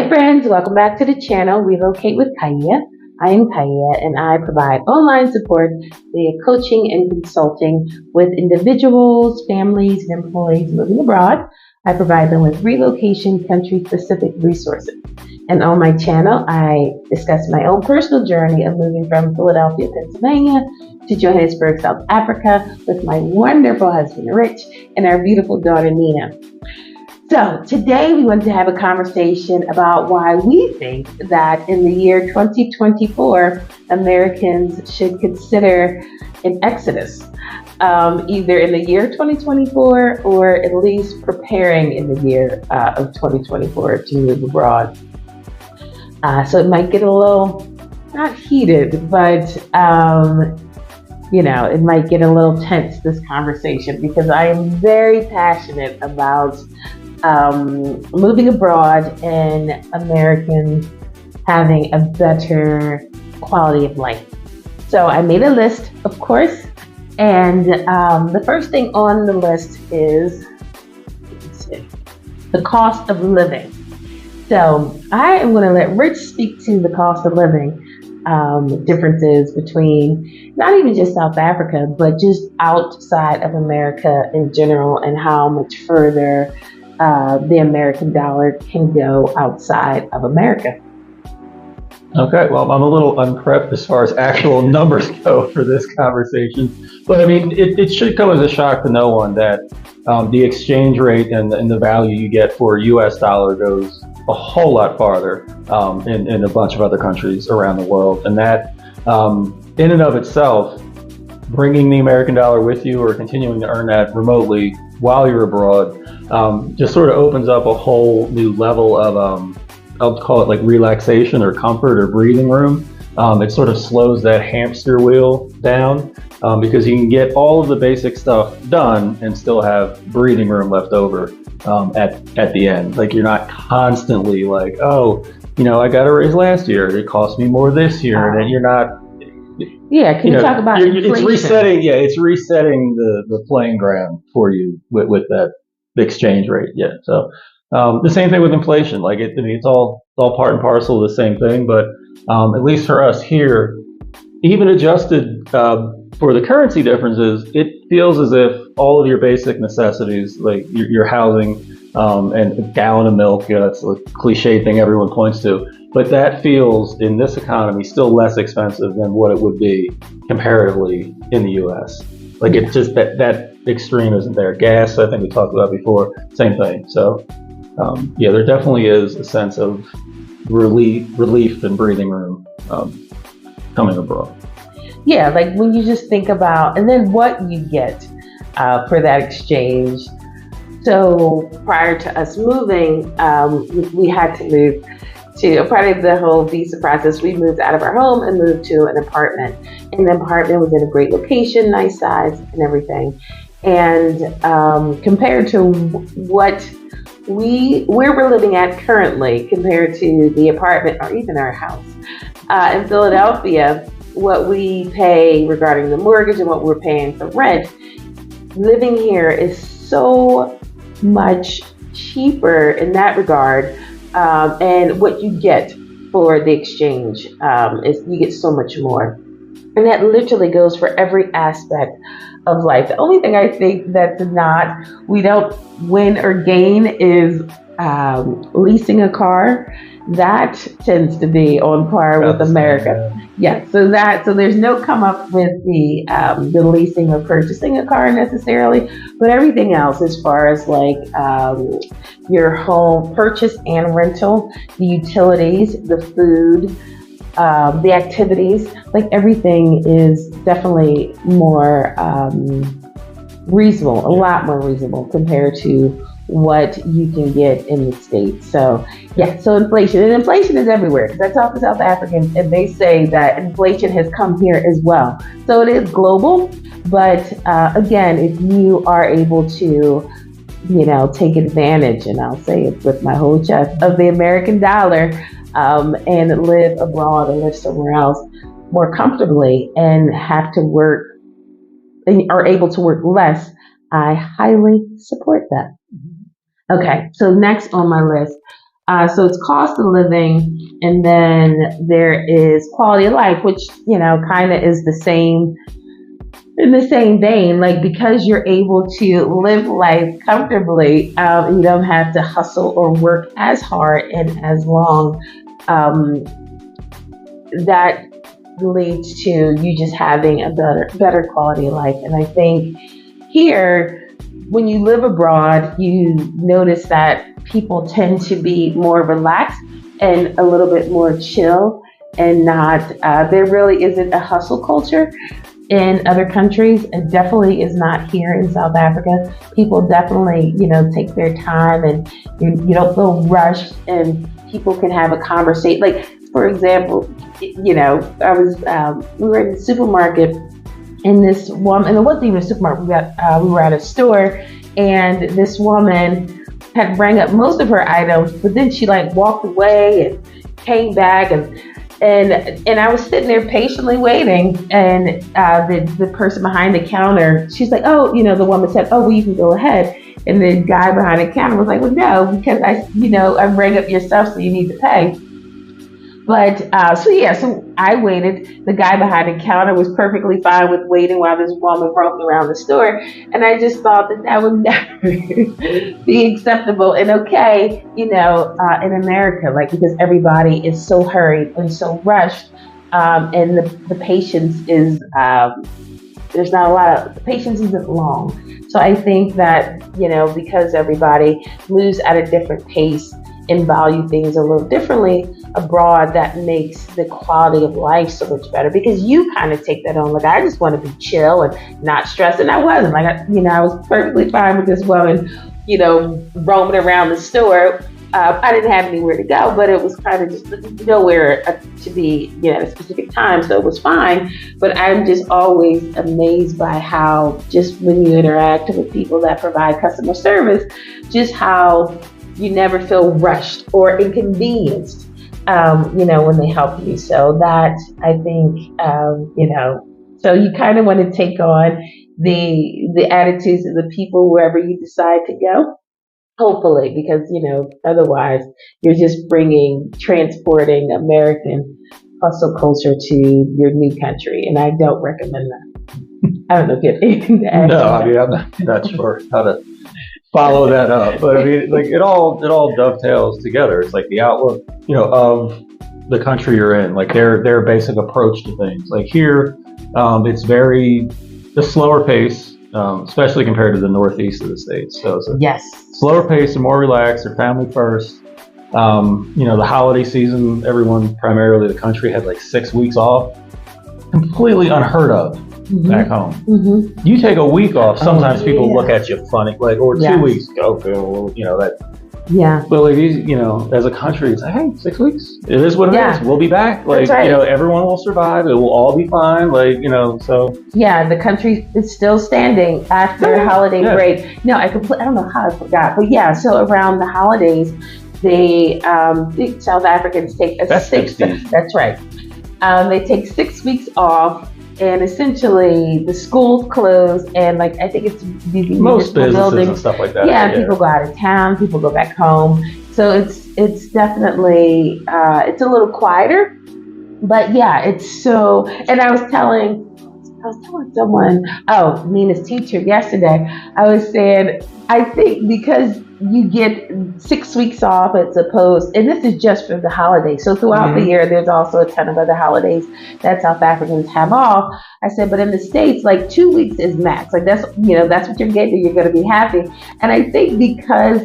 Hi friends, welcome back to the channel Relocate with Kaya. I am Kaya and I provide online support via coaching and consulting with individuals, families, and employees moving abroad. I provide them with relocation country-specific resources. And on my channel, I discuss my own personal journey of moving from Philadelphia, Pennsylvania to Johannesburg, South Africa with my wonderful husband, Rich, and our beautiful daughter, Nina. So today we want to have a conversation about why we think that in the year 2024, Americans should consider an exodus, either in the year 2024 or at least preparing in the year of 2024 to move abroad. So it might get a little, not heated, but it might get a little tense, this conversation, because I am very passionate about moving abroad and Americans having a better quality of life. So I made a list, of course, and the first thing on the list is the cost of living. So I am going to let Rich speak to the cost of living differences between not even just South Africa, but just outside of America in general, and how much further the American dollar can go outside of America. Okay, well, I'm a little unprepped as far as actual numbers go for this conversation, but I mean, it should come as a shock to no one that the exchange rate and the value you get for a US dollar goes a whole lot farther in a bunch of other countries around the world. And that, in and of itself, bringing the American dollar with you or continuing to earn that remotely while you're abroad, just sort of opens up a whole new level of, I'll call it like relaxation or comfort or breathing room. It sort of slows that hamster wheel down because you can get all of the basic stuff done and still have breathing room left over at the end. Like, you're not constantly like, oh, I got a raise last year, it cost me more this year, and then you're not. Yeah, can you talk about inflation? It's resetting. Yeah, it's resetting the playing ground for you with that exchange rate. Yeah, so the same thing with inflation. Like, it's all part and parcel of the same thing. But at least for us here, even adjusted for the currency differences, it feels as if all of your basic necessities, like your housing and a gallon of milk, that's a cliche thing everyone points to, but that feels in this economy still less expensive than what it would be comparatively in the U.S. Like, it's just that extreme isn't there. Gas, I think we talked about before, same thing. So yeah, there definitely is a sense of relief and breathing room coming abroad. Yeah, like when you just think about, and then what you get for that exchange. So prior to us moving, we had to move to, part of the whole visa process, we moved out of our home and moved to an apartment. And the apartment was in a great location, nice size and everything. And compared to where we're living at currently, compared to the apartment or even our house in Philadelphia, what we pay regarding the mortgage and what we're paying for rent, living here is so much cheaper in that regard. And what you get for the exchange is you get so much more. And that literally goes for every aspect of life. The only thing I think we don't win or gain is leasing a car. That tends to be on par with America. Yeah, so there's no come up with the leasing or purchasing a car necessarily, but everything else, as far as like your home purchase and rental, the utilities, the food, the activities, like everything is definitely more reasonable, a lot more reasonable compared to what you can get in the States. So yeah, so inflation is everywhere, because I talk to South Africans and they say that inflation has come here as well. So it is global, but again, if you are able to take advantage, and I'll say it with my whole chest, of the American dollar and live abroad or live somewhere else more comfortably and have to work and are able to work less, I highly support that. Okay, so next on my list, So it's cost of living, and then there is quality of life, which kind of is the same in the same vein. Like because you're able to live life comfortably, you don't have to hustle or work as hard and as long. Um, that leads to you just having a better quality of life. And I think here, when you live abroad, you notice that people tend to be more relaxed and a little bit more chill, and not there really isn't a hustle culture in other countries. It definitely is not here in South Africa. People definitely, take their time, and you don't feel rushed, and people can have a conversation. Like, for example, we were in the supermarket, and this woman, and it wasn't even a supermarket. We were at a store, and this woman had rang up most of her items, but then she like walked away and came back, and I was sitting there patiently waiting, and the person behind the counter, she's like, oh, the woman said, oh, well, you can go ahead. And the guy behind the counter was like, well, no, because I rang up your stuff, so you need to pay. But so I waited. The guy behind the counter was perfectly fine with waiting while this woman roamed around the store, and I just thought that would never be acceptable and okay, in America, like because everybody is so hurried and so rushed, and the patience is there's not a lot of the patience isn't long. So I think that because everybody moves at a different pace and value things a little differently abroad, that makes the quality of life so much better, because you kind of take that on. Like, I just want to be chill and not stressed, and I wasn't. Like, I was perfectly fine with this woman, roaming around the store. I didn't have anywhere to go, but it was kind of just nowhere to be, at a specific time, so it was fine. But I'm just always amazed by how, just when you interact with people that provide customer service, just how you never feel rushed or inconvenienced, when they help you. So that, I think, so you kind of want to take on the attitudes of the people wherever you decide to go. Hopefully, because otherwise you're just transporting American hustle culture to your new country, and I don't recommend that. I don't know if you have anything to add. No, I mean, I'm not sure how to follow that up, but I mean, like it all dovetails together. It's like the outlook, of the country you're in, like their basic approach to things. Like here, it's very the slower pace, especially compared to the northeast of the states. So it's a Yes. slower pace and more relaxed. They're family first. The holiday season, everyone, primarily the country, had like 6 weeks off, completely unheard of back home. Mm-hmm. You take a week off, sometimes yeah. people look at you funny, like, or 2 Yes. weeks, go, Phil, that. Yeah. But like these, as a country, it's like, hey, 6 weeks. It is what it Yeah. is. We'll be back. Like, That's right. everyone will survive. It will all be fine. Like, so. Yeah, the country is still standing after Yeah, holiday yeah. break. No, I don't know how I forgot, but yeah. So around the holidays, the South Africans take That's 60. That's right. They take 6 weeks off, and essentially the schools close, and like I think it's these Most municipal businesses buildings. and stuff like that. Yeah, people go out of town, people go back home. So it's definitely it's a little quieter, but yeah, it's so. And I was telling someone, oh, Nina's teacher yesterday. I was saying, I think because you get 6 weeks off as opposed, and this is just for the holidays. So throughout the year, there's also a ton of other holidays that South Africans have off. I said, but in the States, like 2 weeks is max. Like that's what you're getting. You're going to be happy. And I think because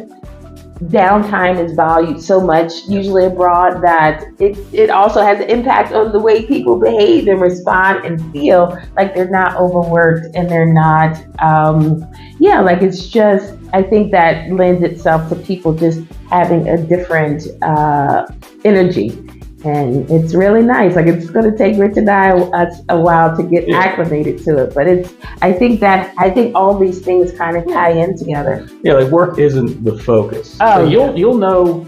downtime is valued so much, usually abroad, that it also has an impact on the way people behave and respond and feel like they're not overworked and they're not, like it's just, I think that lends itself to people just having a different energy. And it's really nice. Like it's going to take Rich and I a while to get acclimated to it, but I think all these things kind of tie in together. Yeah, like work isn't the focus. Oh, so you'll know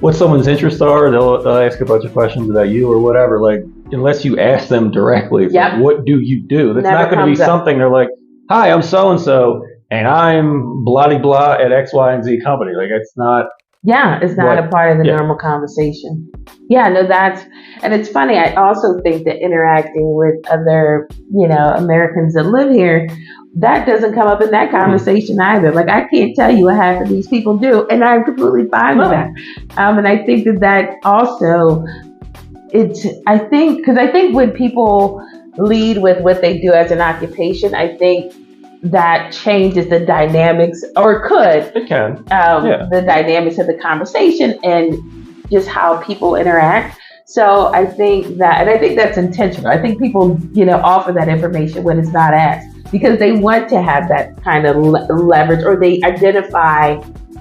what someone's interests are. They'll ask a bunch of questions about you or whatever. Like unless you ask them directly, like, what do you do? That's Never not going to be comes up. something they're like, hi, I'm so and so, and I'm blah de blah at X, Y, and Z company. Like it's not. Yeah, it's not a What? part of the Yeah. normal conversation. Yeah, no, and it's funny. I also think that interacting with other, Americans that live here, that doesn't come up in that Mhm. conversation either. Like, I can't tell you what half of these people do, and I'm completely fine with that. No. And I think that also, because I think when people lead with what they do as an occupation, I think that changes the dynamics, or could It can. Yeah. the dynamics of the conversation and just how people interact. So and I think that's intentional. I think people, offer that information when it's not asked because they want to have that kind of leverage, or they identify,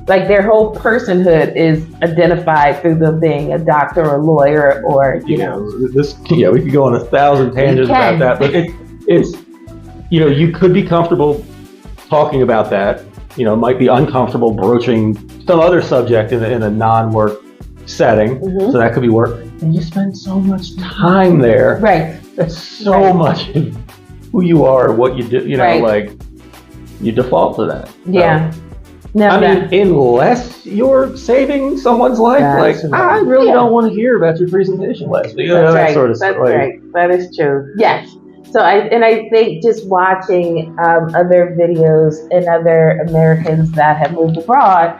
like their whole personhood is identified through them being a doctor or lawyer, or, We could go on 1,000 tangents about that, but it's you could be comfortable talking about that. Might be uncomfortable broaching some other subject in a non-work setting. Mhm. So that could be work. And you spend so much time there. Right. That's so much of who you are, what you do. Right. Like you default to that. Yeah. So, No, I mean, unless you're saving someone's life, That's like right. I really don't want to hear about your presentation last week. That's that right. sort of That's stuff. Like, right. That is true. Yes. So I think just watching other videos and other Americans that have moved abroad,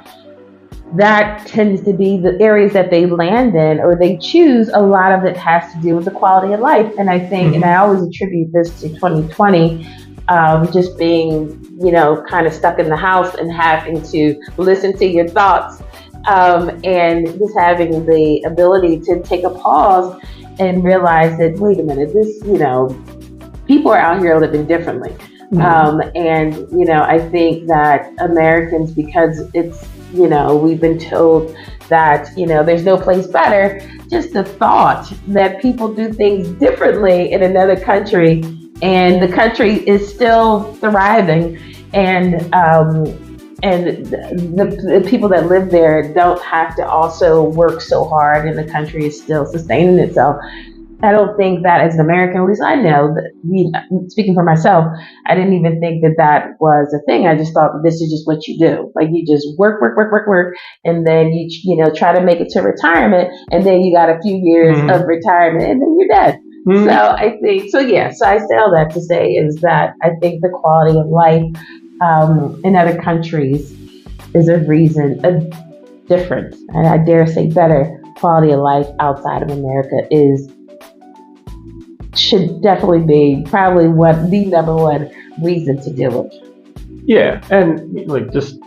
that tends to be the areas that they land in or they choose. A lot of it has to do with the quality of life, and I think, and I always attribute this to 2020, just being, kind of stuck in the house and having to listen to your thoughts, and just having the ability to take a pause and realize that, wait a minute, this, people are out here living differently. And, I think that Americans, because it's, we've been told that, there's no place better, just the thought that people do things differently in another country and the country is still thriving, and the people that live there don't have to also work so hard and the country is still sustaining itself. I don't think that as an American, at least I know that, speaking for myself, I didn't even think that was a thing. I just thought this is just what you do. Like you just work, work, work, work, work, and then you try to make it to retirement, and then you got a few years of retirement, and then you're dead. So I think so. Yeah. So I say all that to say is that I think the quality of life in other countries is a different, and I dare say better quality of life outside of America should definitely be probably the number one reason to do it. Yeah, and like just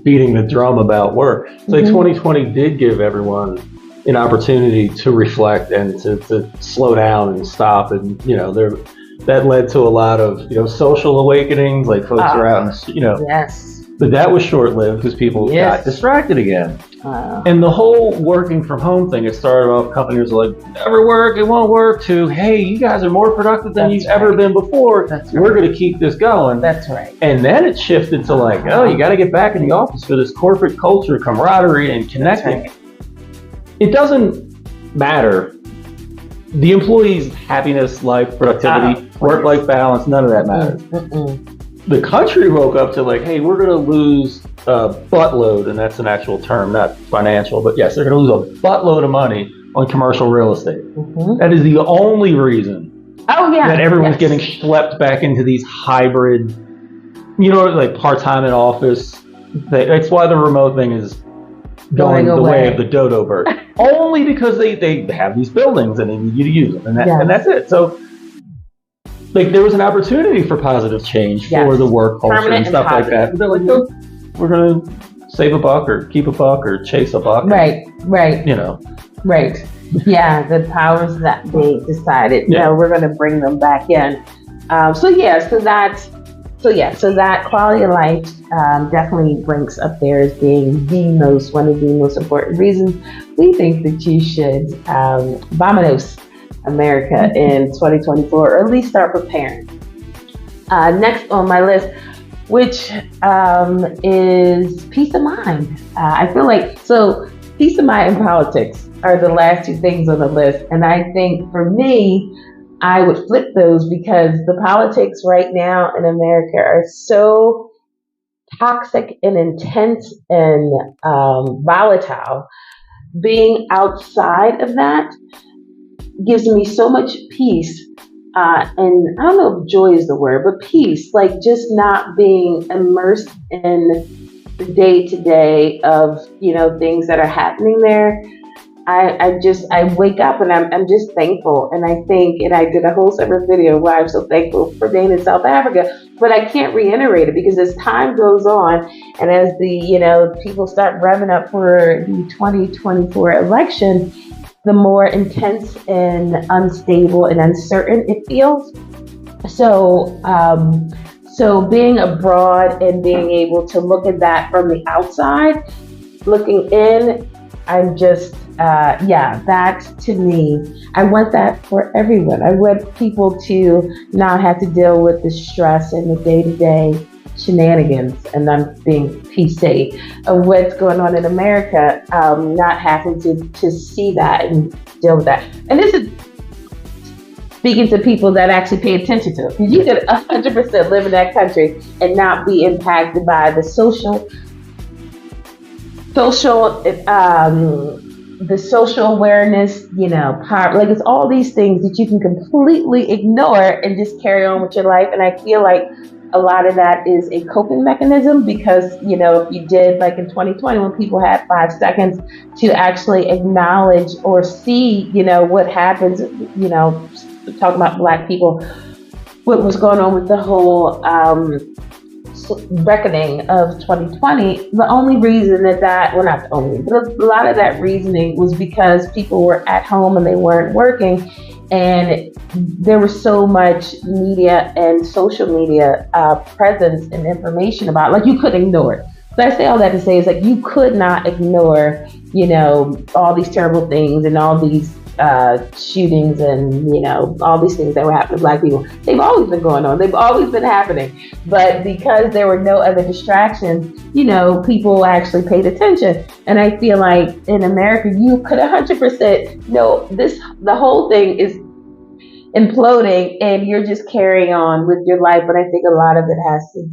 beating the drum about work. It's like 2020 did give everyone an opportunity to reflect and to slow down and stop, and that led to a lot of social awakenings. Like folks are out, and yes. But that was short-lived because people got distracted again. And the whole working from home thing, it started off, companies were like, never work, it won't work, to, hey, you guys are more productive than you've ever been before. We're going to keep this going. That's right. And then it shifted to like, oh, you got to get back in the office for this corporate culture, camaraderie, and connecting. Right. It doesn't matter. The employee's happiness, life, productivity, work-life balance, none of that matters. The country woke up to like, hey, we're going to lose a buttload, and that's an actual term, not financial, but yes, they're going to lose a buttload of money on commercial real estate. That is the only reason that everyone's getting schlepped back into these hybrid, like part-time in office. That's why the remote thing is going the way of the dodo bird. Only because they have these buildings and they need you to use them, and that's it. So like there was an opportunity for positive change for the work culture and stuff like that. But they're like, no, we're going to save a buck or keep a buck or chase a buck. Right. Right. Yeah, the powers that they decided, we're going to bring them back in. So that quality of life definitely ranks up there as being one of the most important reasons we think that you should vamonos America in 2024, or at least start preparing. Next on my list, which is peace of mind. I feel like, peace of mind and politics are the last two things on the list. And I think for me, I would flip those because the politics right now in America are so toxic and intense and volatile, being outside of that gives me so much peace. And I don't know if joy is the word, but peace, like just not being immersed in the day to day of, things that are happening there. I wake up and I'm just thankful. And I think, and I did a whole separate video why I'm so thankful for being in South Africa, but I can't reiterate it because as time goes on and as people start revving up for the 2024 election, the more intense and unstable and uncertain it feels. So being abroad and being able to look at that from the outside, looking in, I'm just, that to me, I want that for everyone. I want people to not have to deal with the stress and the day-to-day shenanigans, and I'm being PC, of what's going on in America, not having to see that and deal with that. And this is speaking to people that actually pay attention to it. Because you could 100% live in that country and not be impacted by the social awareness, like it's all these things that you can completely ignore and just carry on with your life. And I feel like a lot of that is a coping mechanism because, if you did like in 2020 when people had 5 seconds to actually acknowledge or see, what happens, talking about Black people, what was going on with the whole reckoning of 2020, the only reason well, not the only, but a lot of that reasoning was because people were at home and they weren't working. And there was so much media and social media presence and information about, like, you couldn't ignore it. So I say all that to say is like you could not ignore, all these terrible things and all these shootings and, all these things that were happening to Black people. They've always been going on. They've always been happening. But because there were no other distractions, people actually paid attention. And I feel like in America, you could 100% know the whole thing is imploding and you're just carrying on with your life. But I think a lot of it has to,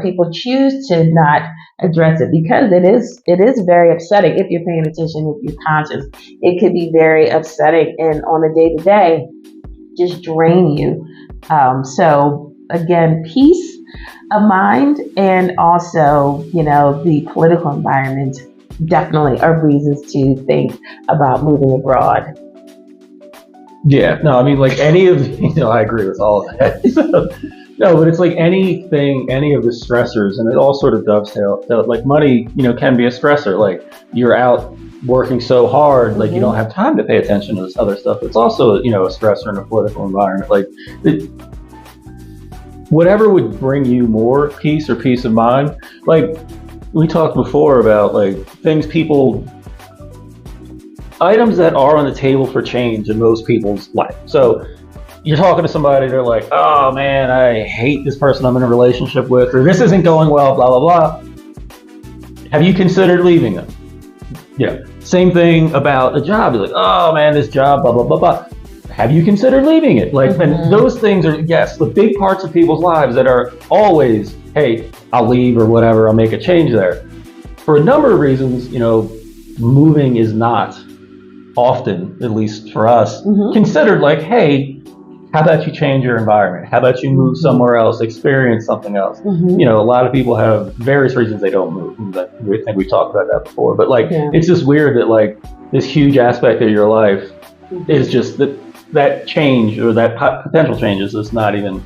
people choose to not address it because it is very upsetting if you're paying attention, if you're conscious. It could be very upsetting and on a day to day just drain you. So again, peace of mind and also, the political environment definitely are reasons to think about moving abroad. Yeah, no, I mean, like any of, I agree with all of that. No, but it's like any of the stressors, and it all sort of dovetails. Like money, can be a stressor. Like you're out working so hard, like you don't have time to pay attention to this other stuff. It's also, a stressor in a political environment. Like whatever would bring you more peace or peace of mind. Like we talked before about like items that are on the table for change in most people's life. So you're talking to somebody, they're like, oh man, I hate this person I'm in a relationship with, or this isn't going well, blah, blah, blah. Have you considered leaving them? Yeah. Same thing about a job. You're like, oh man, this job, blah, blah, blah, blah. Have you considered leaving it? Like, and those things are, yes, the big parts of people's lives that are always, hey, I'll leave or whatever, I'll make a change there. For a number of reasons, moving is not often, at least for us, considered like, hey, how about you change your environment? How about you move somewhere else, experience something else? A lot of people have various reasons they don't move. I think we talked about that before, but like, it's just weird that like this huge aspect of your life is just that change or that potential change is just not even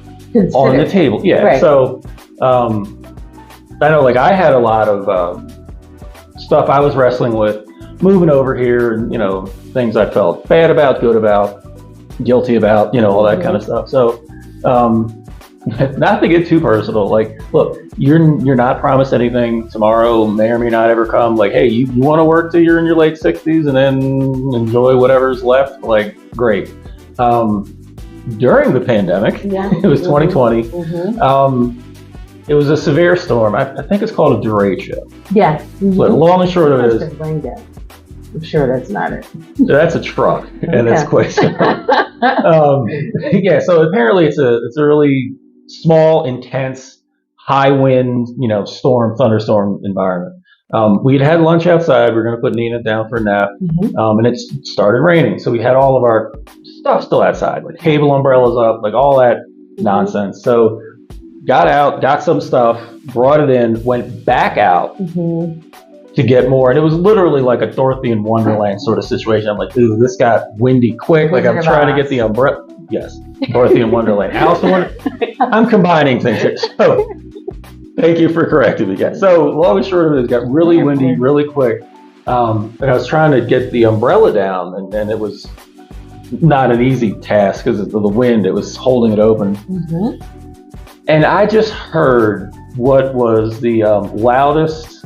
on the table. Yeah. Right. So I know like I had a lot of stuff I was wrestling with moving over here, and things I felt bad about, good about, guilty about, all that kind of stuff. So not to get too personal, like, look, you're not promised anything. Tomorrow may or may not ever come. Like, hey, you want to work till you're in your late 60s and then enjoy whatever's left, like, great. During the pandemic, it was 2020, it was a severe storm. I think it's called a derecho. Yeah. But long and short of it is, I'm sure that's not it. That's a truck, and it's quite simple. So apparently it's a really small, intense, high wind, thunderstorm environment. We'd had lunch outside. We were going to put Nina down for a nap, and it started raining. So we had all of our stuff still outside, like cable umbrellas up, like all that nonsense. So got out, got some stuff, brought it in, went back out to get more. And it was literally like a Dorothy in Wonderland sort of situation. I'm like, ooh, this got windy quick. Like I'm trying to get the umbrella. Yes, Dorothy in Wonderland. Alice in Wonderland. I'm combining things here. So thank you for correcting me, guys. So long and short of it, it got really windy really quick. And I was trying to get the umbrella down, and it was not an easy task because of the wind. It was holding it open. And I just heard what was the loudest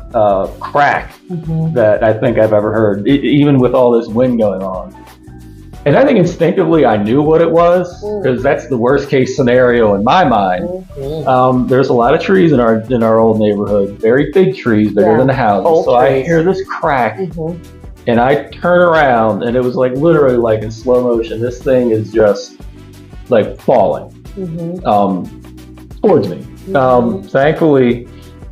crack that I think I've ever heard, even with all this wind going on. And I think instinctively I knew what it was, because that's the worst case scenario in my mind. There's a lot of trees in our old neighborhood, very big trees, bigger than the houses. So I hear this crack, and I turn around, and it was like literally like in slow motion. This thing is just like falling towards me. Thankfully,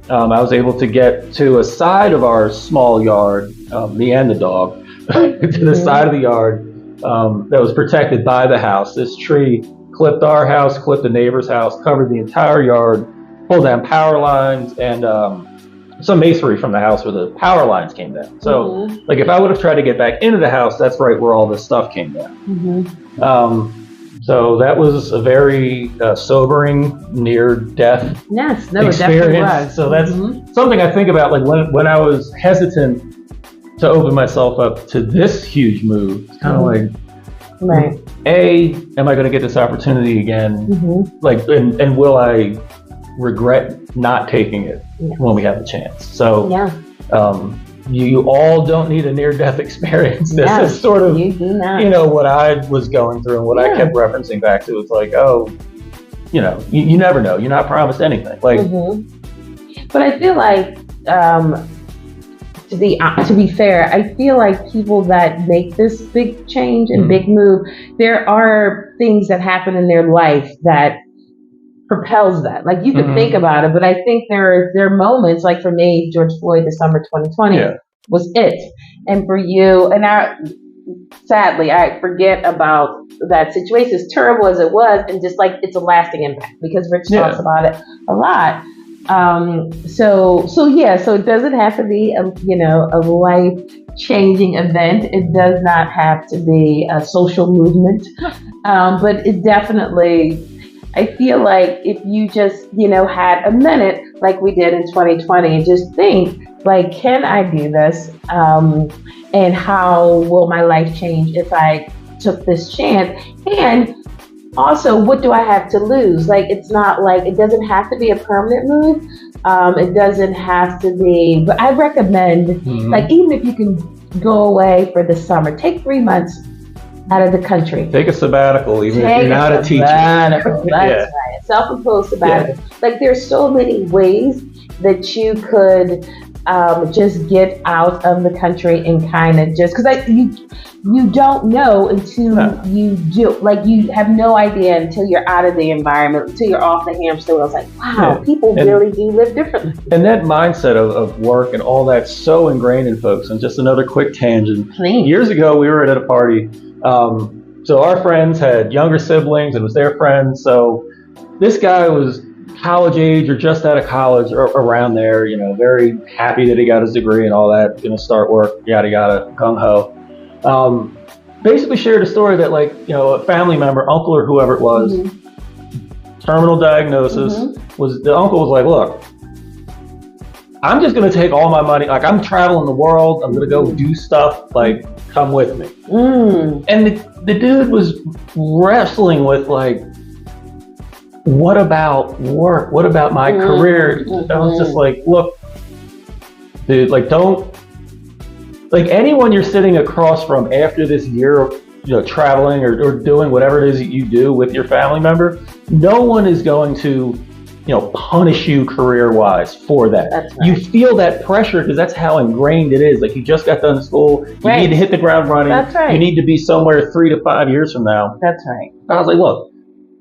I was able to get to a side of our small yard, me and the dog, to the side of the yard that was protected by the house. This tree clipped our house, clipped the neighbor's house, covered the entire yard, pulled down power lines, and some masonry from the house where the power lines came down. So, like, if I would have tried to get back into the house, that's right where all this stuff came down. So that was a very sobering, near-death experience. It definitely was. So that's something I think about, like when I was hesitant to open myself up to this huge move. It's kind of like, am I going to get this opportunity again? Like, and will I regret not taking it when we have the chance? So, you all don't need a near-death experience. This is sort of, what I was going through and what I kept referencing back to. It's like, you never know. You're not promised anything. Like, but I feel like, to be fair, I feel like people that make this big change and big move, there are things that happen in their life that propels that. Like, you could think about it, but I think there are moments, like for me, George Floyd, the summer 2020 was it. And for you, and sadly, I forget about that situation, as terrible as it was, and just like it's a lasting impact, because Rich talks about it a lot. So it doesn't have to be a life-changing event. It does not have to be a social movement, but it definitely, I feel like if you just, had a minute like we did in 2020 and just think, like, can I do this? And how will my life change if I took this chance? And also, what do I have to lose? Like, it's not like, it doesn't have to be a permanent move. It doesn't have to be, but I recommend, like, even if you can go away for the summer, take 3 months out of the country. Take a sabbatical, even if you're not a teacher. That's right. Self-imposed sabbatical. Like, there's so many ways that you could just get out of the country and kind of just, because you don't know until you do. Like, you have no idea until you're out of the environment, until you're off the hamster wheel. It's like, wow, people really do live differently. And that mindset of work and all that's so ingrained in folks. And just another quick tangent. Years ago, we were at a party. So our friends had younger siblings. It was their friends. So this guy was college age or just out of college or around there, very happy that he got his degree and all that, going to start work, yada, yada, gung-ho. Basically shared a story that, like, a family member, uncle or whoever it was, terminal diagnosis, the uncle was like, look, I'm just going to take all my money. Like, I'm traveling the world. I'm going to go do stuff. Like, come with me. And the dude was wrestling with, like, what about work? What about my career? I was just like, look, dude, like, don't, like, anyone you're sitting across from after this year of, traveling or doing whatever it is that you do with your family member, no one is going to, punish you career-wise for that. That's right. You feel that pressure because that's how ingrained it is. Like, you just got done school, you need to hit the ground running. That's right. You need to be somewhere 3 to 5 years from now. That's right. I was like, look,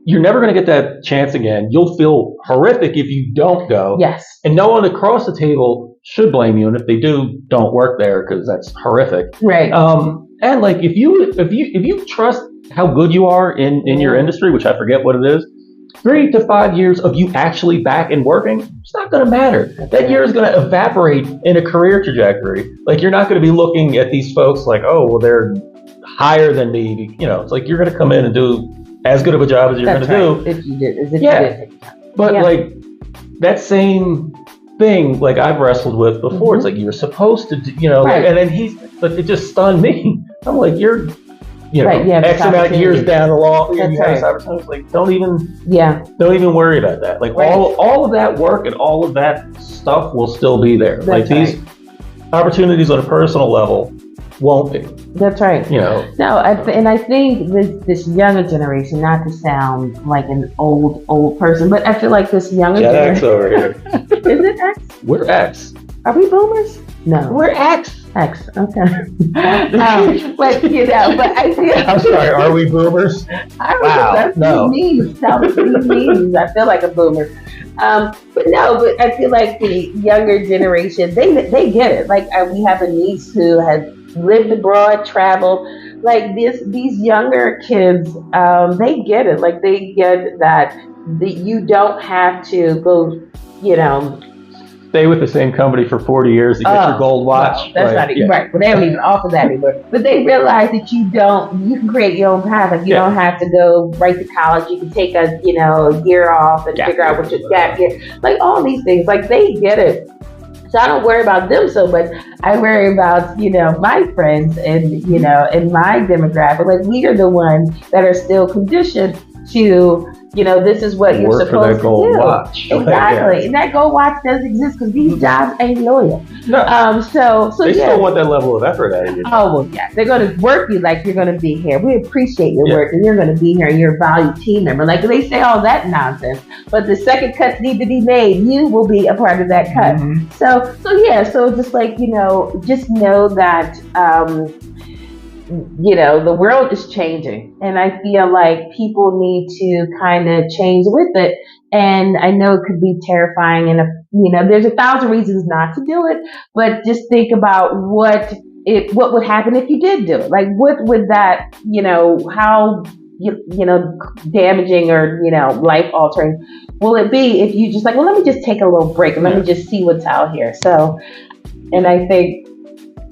you're never going to get that chance again. You'll feel horrific if you don't go. Yes. And no one across the table should blame you. And if they do, don't work there because that's horrific. Right. And like if you trust how good you are in your industry, which I forget what it is, 3 to 5 years of you actually back and working, it's not going to matter. That year is going to evaporate in a career trajectory. Like you're not going to be looking at these folks like, oh, well, they're higher than me. You know, it's like you're going to come in and do as good of a job as you're going to do. If you did, you did. But like that same thing, like I've wrestled with before. It's like you're supposed to, you know, Right. and then but it just stunned me. I'm like, you're, you know, Right, X amount of years down the law. That's right. Like, don't even worry about that. Like all of that work and all of that stuff will still be there. That's like these opportunities on a personal level won't be. That's right. You know. No, and I think this younger generation, not to sound like an old person, but I feel like this younger X generation. over here. Is it X? We're X. Are we boomers? No. We're X. X. Okay. But you know, but I feel. I'm sorry. Are we boomers? Wow. No. Tell me. I feel like a boomer. But I feel like the younger generation, they get it. Like we have a niece who has lived abroad, traveled. Like these younger kids, they get it. Like they get that you don't have to go, you know, stay with the same company for 40 years to get your gold watch. No, that's not even right. But they don't even offer that anymore. But they realize that you can create your own path. Like you don't have to go right to college. You can take a year off and figure out what your gap year. Like all these things. Like they get it. So I don't worry about them so much. I worry about, my friends and, and my demographic. Like we are the ones that are still conditioned to, this is what you're supposed to do. Gold watch. Exactly. And that gold watch does exist because these jobs ain't loyal. No. So they still want that level of effort out of you. Oh, well, yeah. They're going to work you like you're going to be here. We appreciate your work and you're going to be here and you're a valued team member. Like they say all that nonsense, but the second cuts need to be made. You will be a part of that cut. Mm-hmm. So just like, just know that, the world is changing and I feel like people need to kind of change with it. And I know it could be terrifying and, there's 1,000 reasons not to do it, but just think about what would happen if you did do it. Like, what would that, how, damaging or, life altering will it be if you just like, well, let me just take a little break and let me just see what's out here. So, and I think,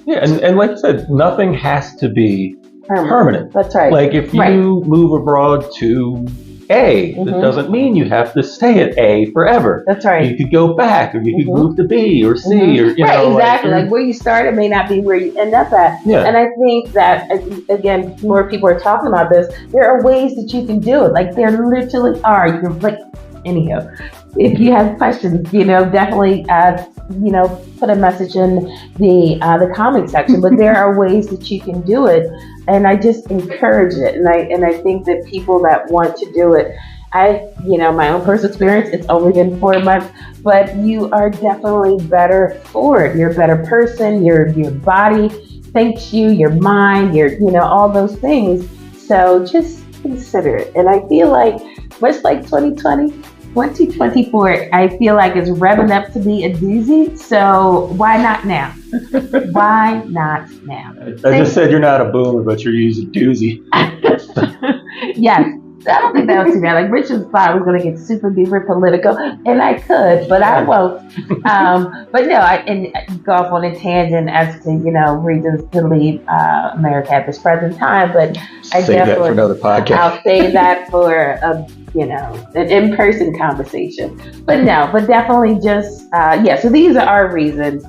and like I said, nothing has to be permanent. That's right. Like if you move abroad to A, that doesn't mean you have to stay at A forever. That's right. You could go back, or you could move to B or C, or exactly. Like where you started may not be where you end up at. Yeah. And I think that again, more people are talking about this. There are ways that you can do it. Like there literally are. You're like, anyhow. If you have questions, definitely, put a message in the comment section. But there are ways that you can do it, and I just encourage it. And I think that people that want to do it, my own personal experience, it's only been 4 months, but you are definitely better for it. You're a better person. Your body thanks you. Your mind. Your all those things. So just consider it. And I feel like much like 2024, I feel like it's revving up to be a doozy. So why not now? Why not now? I just said you're not a boomer, but you're using doozy. Yes. I don't think that was too bad. Like Richard thought I was going to get super duper political, and I could, but I won't. But no, I go off on a tangent as to reasons to leave America at this present time. But Save that for another podcast. I'll save that for an in-person conversation. But definitely just So these are our reasons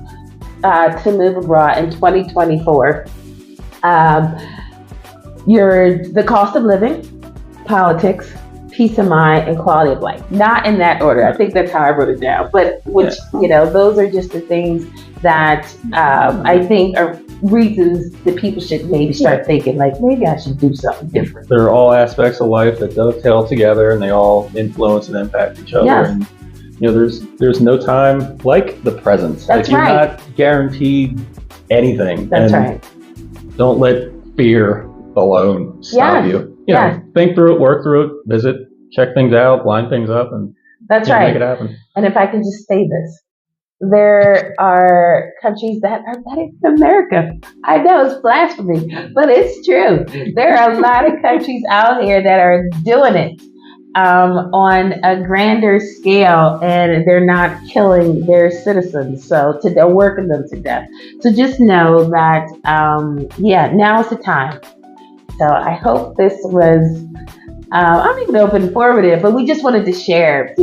to move abroad in 2024. The cost of living, politics, peace of mind, and quality of life. Not in that order. I think that's how I wrote it down. But those are just the things that I think are reasons that people should maybe start thinking, like, maybe I should do something different. They're all aspects of life that dovetail together, and they all influence and impact each other. Yes. And there's no time like the present. That's you're not guaranteed anything. That's and right. Don't let fear alone stop you. Yes. Think through it, work through it, visit check things out, line things up, and That's make right. it happen. And if I can just say this, there are countries that are better than America. I know it's blasphemy, but it's true. There are a lot of countries out here that are doing it on a grander scale, and they're not killing their citizens. So they're working them to death. So just know that, yeah, now is the time. So I hope this was, I don't even know if informative, but we just wanted to share,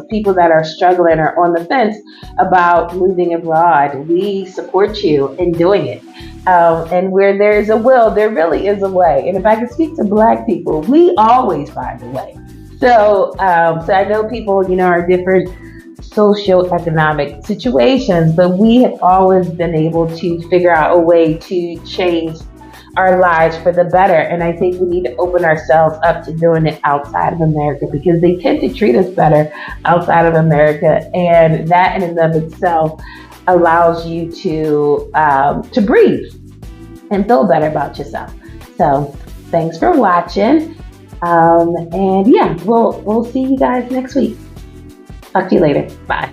people that are struggling or on the fence about moving abroad. We support you in doing it. And where there is a will, there really is a way. And if I can speak to Black people, we always find a way. So I know people, are different socioeconomic situations, but we have always been able to figure out a way to change our lives for the better. And I think we need to open ourselves up to doing it outside of America because they tend to treat us better outside of America. And that in and of itself allows you to breathe and feel better about yourself. So thanks for watching. And yeah, we'll see you guys next week. Talk to you later. Bye.